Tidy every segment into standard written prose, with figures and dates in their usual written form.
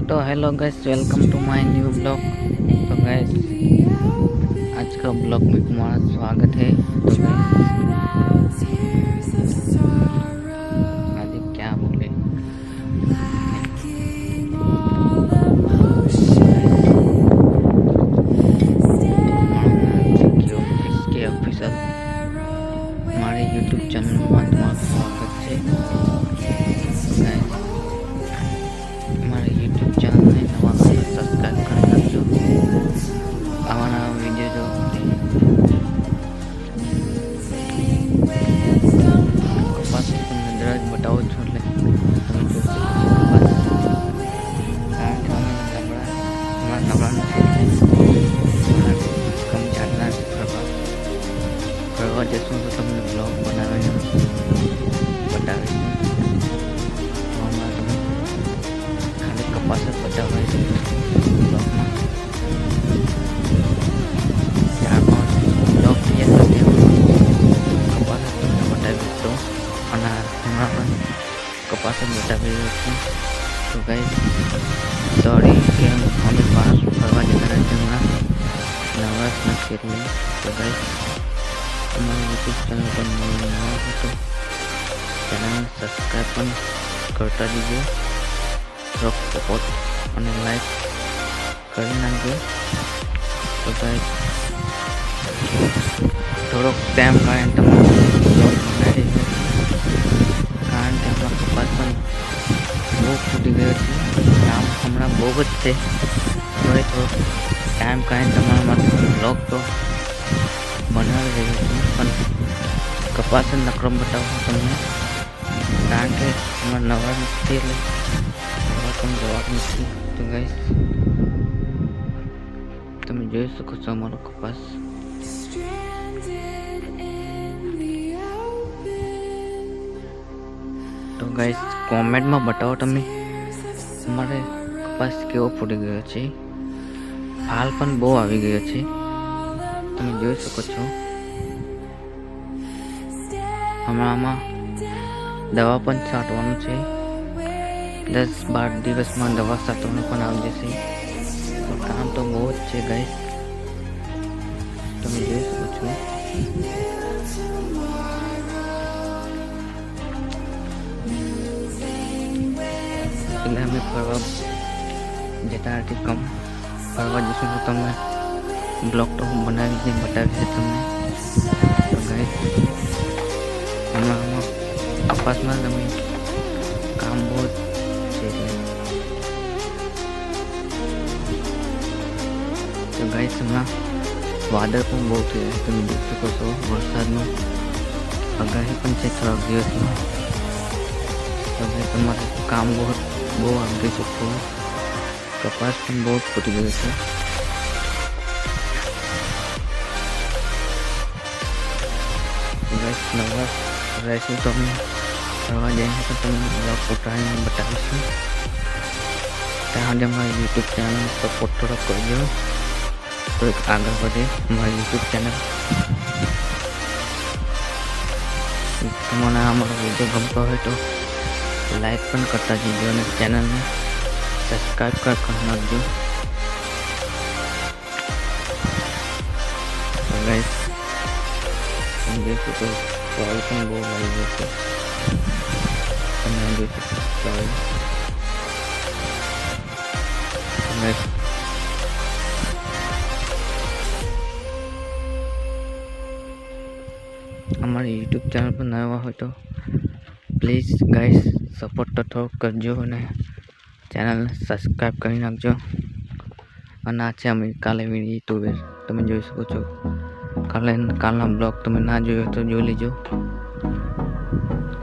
तो hello guys, welcome to my new blog. तो guys आज का ब्लॉग में तुम्हारा स्वागत है। तो गाइस आज क्या बोले, ऑफिशियल हमारे यूट्यूब चैनल में तुम्हारा स्वागत है। गाइस हमारे यूट्यूब चैनल में नवा सब्सक्राइब कर दो। हमारा वीडियो जो कपास दर्ज बताओ छोड़ ले कम जाना फरवा जैसों तो तुमने ब्लॉग बनावे बतावे खाली कपास बतावे ब्लॉग में 4-5 ब्लॉग तैयार करते हो कपास तुमने बतावे तो अना हमारा कपास बतावे। तो गाइस सॉरी कि हमें बाहर फरवा जाना रहते हैं नवरास न खेलने। तो गाइस हमारे यूट्यूब चैनल पर नया हो तो चैनल सब्सक्राइब करता दीजिए, रॉक सपोर्ट और लाइक कर नागे। तो गाइस थोड़ा टाइम कारण कारण हमारा कपास बहुत फूटी गई थी, काम हमारा बहुत थे थोड़े टाइम कारण ब्लॉग तो बना रही पण कपास नक्रम बताओ तुमने कारण के हमारा नवा मिस्त्री तुम जवाब मिस्त्री। तो गाइस तुम जो सको છો हमारा कपास। तो गाइस कमेंट में बताओ तमे हमारे कपास केવો ફૂટી ગયો છે, ફાલ પણ બહુ આવી ગયો છે તમે જોઈ શકો છો। હમણાં દવા પણ છાંટવાનું છે, 10-12 દિવસમાં દવા છાંટવાનું પણ આવી જશે। તો કામ તો બહુ જ છે ગાઈસ, તમે જોઈ શકો છો। એટલે અમે ફરવા જતા નથી, કમ ફરવા જઈશું તો તમે ब्लॉग तो हम बनावी दे बतावी है तुमने। तो गाइस हमारा कपास में तमे काम बहुत है। तो गाइस हमारा वादळ पण बहुत है, तुम देख सको છો વરસાદનો આગાહી પણ છે થોડા દિવસમાં। तो गाइस हमारा काम बहुत आगे चुको, कपास पण बहुत फूटी गयो છે। गाइस नवा रहशु तो हम फरवा जाएंगे तो तुम ब्लॉग उठाने बतावीशू। ત્યાં हमारे यूट्यूब चैनल सपोर्ट थोड़ा कर दो तो एक आगे बढ़े हमारे यूट्यूब चैनल। तुम्हारा हमारा वीडियो गमता है तो लाइक पण करता दीजिए और चैनल में सब्सक्राइब कर नाखजो। तो गाइस देखो तो चावल पण बहुत आई गए थे, देखो चावल हमारे यूट्यूब चैनल पर नया हो तो प्लीज गाइस सपोर्ट तो थोड़ा करजो ने चैनल सब्सक्राइब કરી નાખજો। અને આ છે અમે કાલે વિડીયો યુટ્યુબ તમે જોઈ શકો છો। કાલના બ્લોગ તમે ના જોયો તો જોઈ લેજો,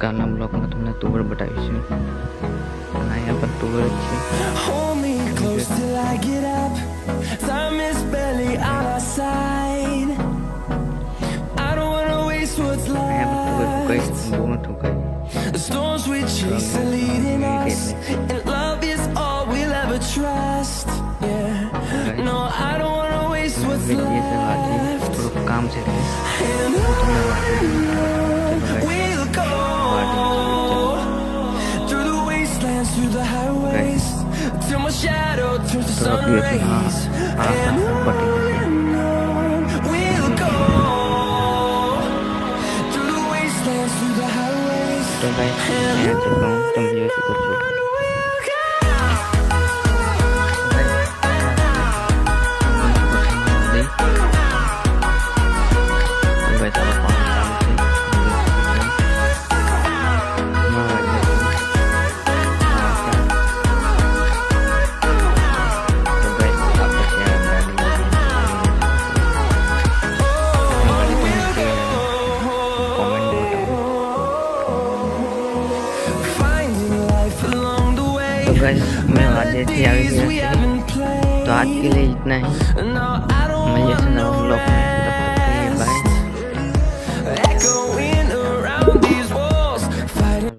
કાલના બ્લોગમાં તમને તુવર બતાવીશું અને અહીંયા પર તુવર છે। The storms we chase are leading us, and love is all we'll ever trust. Yeah, no, I don't wanna waste what's left. काम से And we'll go through the wastelands, through the highways, till my shadow દિવસમાં આ સંપર્ક પટી જશે. We'll go through the wastelands, through the highways. તો guys અહીંયા છે કહું તમે જોઈ શકો છો. Finding life along the way. तो गाइस मैं आधे आ गया We है. haven't played. तो आज के लिए इतना ही. No, I don't मैं ये wanna सुना ब्लॉग में तब तक के लिए bye. echoing around these walls, fighting